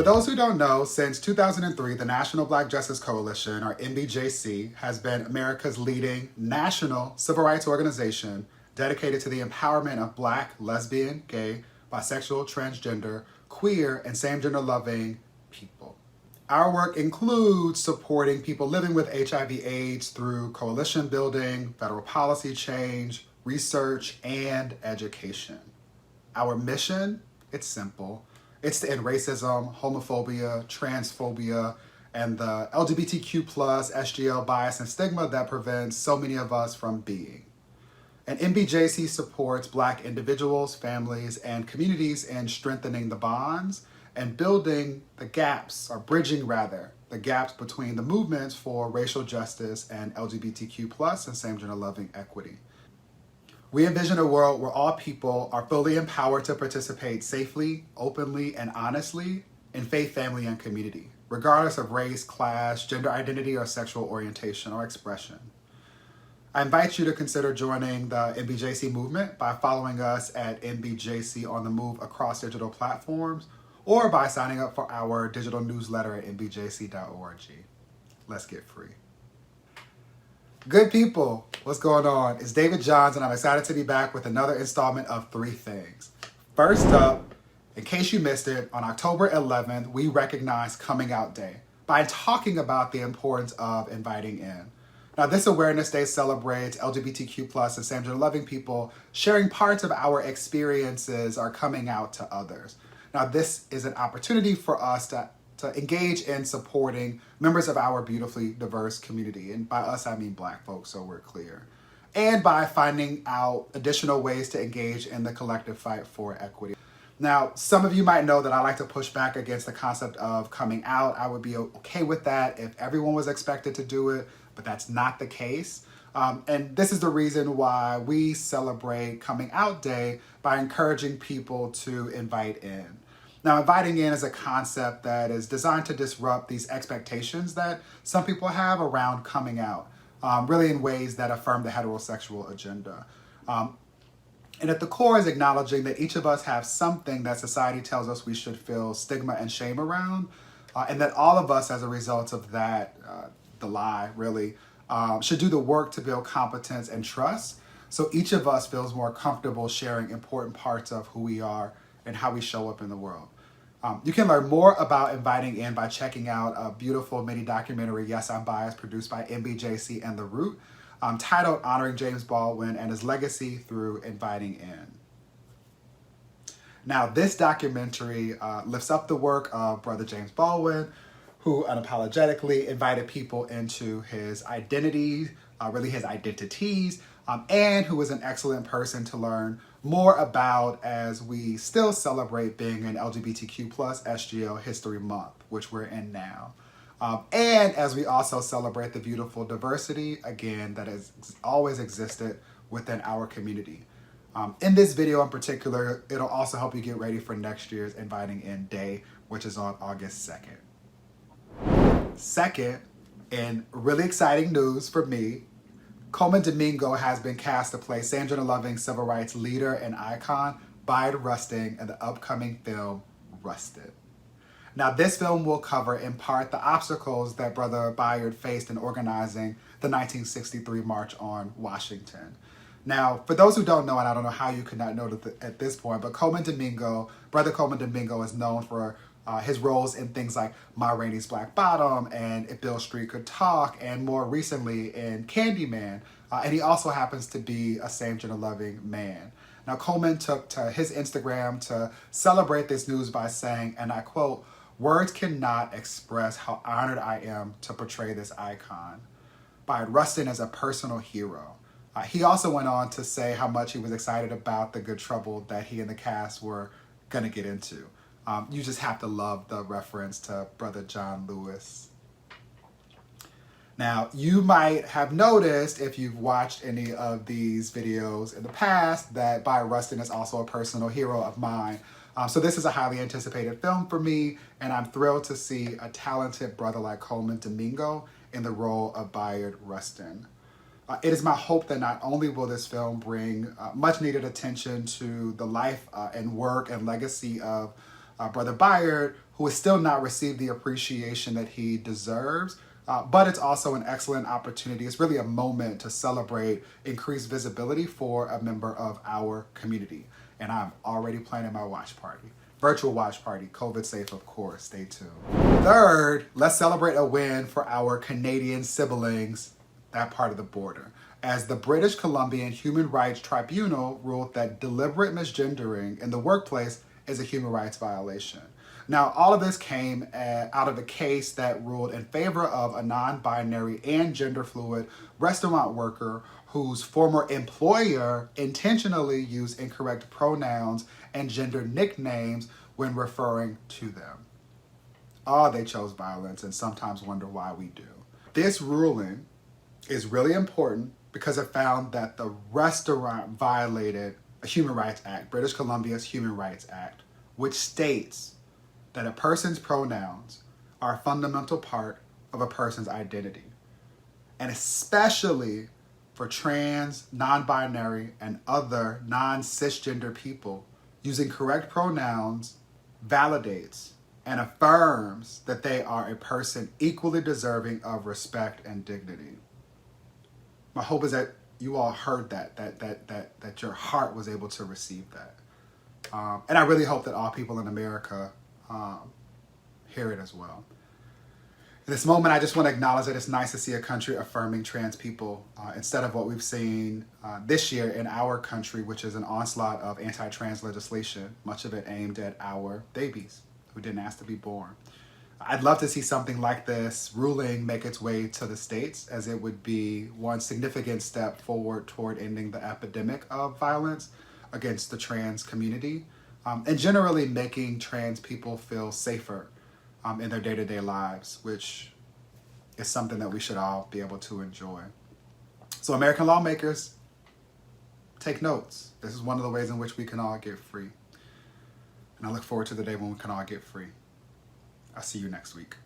For those who don't know, since 2003, the National Black Justice Coalition, or NBJC, has been America's leading national civil rights organization dedicated to the empowerment of Black, lesbian, gay, bisexual, transgender, queer, and same-gender loving people. Our work includes supporting people living with HIV/AIDS through coalition building, federal policy change, research, and education. Our mission, it's simple. It's to end racism, homophobia, transphobia, and the LGBTQ plus SGL bias and stigma that prevents so many of us from being. And NBJC supports Black individuals, families, and communities in strengthening the bonds and building the gaps, or bridging rather, the gaps between the movements for racial justice and LGBTQ plus and same-gender loving equity. We envision a world where all people are fully empowered to participate safely, openly, and honestly in faith, family, and community, regardless of race, class, gender identity, or sexual orientation or expression. I invite you to consider joining the NBJC movement by following us at NBJC on the Move across digital platforms, or by signing up for our digital newsletter at nbjc.org. Let's get free. Good people, what's going on? It's David Johns, and I'm excited to be back with another installment of 3 Things. First up, in case you missed it, on October 11th, we recognize Coming Out Day by talking about the importance of inviting in. Now, this Awareness Day celebrates LGBTQ plus and same-gender loving people sharing parts of our experiences or coming out to others. Now, this is an opportunity for us to engage in supporting members of our beautifully diverse community. And by us, I mean Black folks, so we're clear. And by finding out additional ways to engage in the collective fight for equity. Now, some of you might know that I like to push back against the concept of coming out. I would be okay with that if everyone was expected to do it, but that's not the case. And this is the reason why we celebrate Coming Out Day by encouraging people to invite in. Now, inviting in is a concept that is designed to disrupt these expectations that some people have around coming out, really in ways that affirm the heterosexual agenda. And at the core is acknowledging that each of us have something that society tells us we should feel stigma and shame around, and that all of us, as a result of that, the lie really, should do the work to build competence and trust, so each of us feels more comfortable sharing important parts of who we are and how we show up in the world. You can learn more about inviting in by checking out a beautiful mini documentary, Yes, I'm Biased, produced by NBJC and The Root, titled Honoring James Baldwin and His Legacy Through Inviting In. Now, this documentary lifts up the work of Brother James Baldwin, who unapologetically invited people into his identity, really his identities, and who was an excellent person to learn more about as we still celebrate being in LGBTQ plus SGL History Month, which we're in now. And as we also celebrate the beautiful diversity, again, that has always existed within our community. In this video in particular, it'll also help you get ready for next year's Inviting In Day, which is on August 2nd. Second, and really exciting news for me, Colman Domingo has been cast to play same-gender loving civil rights leader and icon Bayard Rustin in the upcoming film Rustin. Now, this film will cover in part the obstacles that Brother Bayard faced in organizing the 1963 March on Washington. Now, for those who don't know, and I don't know how you could not know at this point, but Brother Colman Domingo is known for his roles in things like Ma Rainey's Black Bottom and If Beale Street Could Talk, and more recently in Candyman. And he also happens to be a same-gender loving man. Now, Colman took to his Instagram to celebrate this news by saying, and I quote, "Words cannot express how honored I am to portray this icon. Bayard Rustin is a personal hero." He also went on to say how much he was excited about the good trouble that he and the cast were going to get into. You just have to love the reference to Brother John Lewis. Now, you might have noticed, if you've watched any of these videos in the past, that Bayard Rustin is also a personal hero of mine. So this is a highly anticipated film for me, and I'm thrilled to see a talented brother like Colman Domingo in the role of Bayard Rustin. It is my hope that not only will this film bring much needed attention to the life and work and legacy of Brother Bayard, who has still not received the appreciation that he deserves. But it's also an excellent opportunity. It's really a moment to celebrate increased visibility for a member of our community. And I'm already planning my watch party. Virtual watch party, COVID safe, of course. Stay tuned. Third, let's celebrate a win for our Canadian siblings, that part of the border, as the British Columbian Human Rights Tribunal ruled that deliberate misgendering in the workplace is a human rights violation. Now, all of this came out of a case that ruled in favor of a non-binary and gender-fluid restaurant worker whose former employer intentionally used incorrect pronouns and gender nicknames when referring to them. Oh, they chose violence and sometimes wonder why we do. This ruling is really important because it found that the restaurant violated a Human Rights Act, British Columbia's Human Rights Act, which states that a person's pronouns are a fundamental part of a person's identity. And especially for trans, non-binary, and other non-cisgender people, using correct pronouns validates and affirms that they are a person equally deserving of respect and dignity. My hope is that you all heard that your heart was able to receive that. And I really hope that all people in America hear it as well. In this moment, I just want to acknowledge that it's nice to see a country affirming trans people instead of what we've seen this year in our country, which is an onslaught of anti-trans legislation, much of it aimed at our babies who didn't ask to be born. I'd love to see something like this ruling make its way to the States, as it would be one significant step forward toward ending the epidemic of violence against the trans community, and generally making trans people feel safer in their day-to-day lives, which is something that we should all be able to enjoy. So American lawmakers, take notes. This is one of the ways in which we can all get free. And I look forward to the day when we can all get free. I'll see you next week.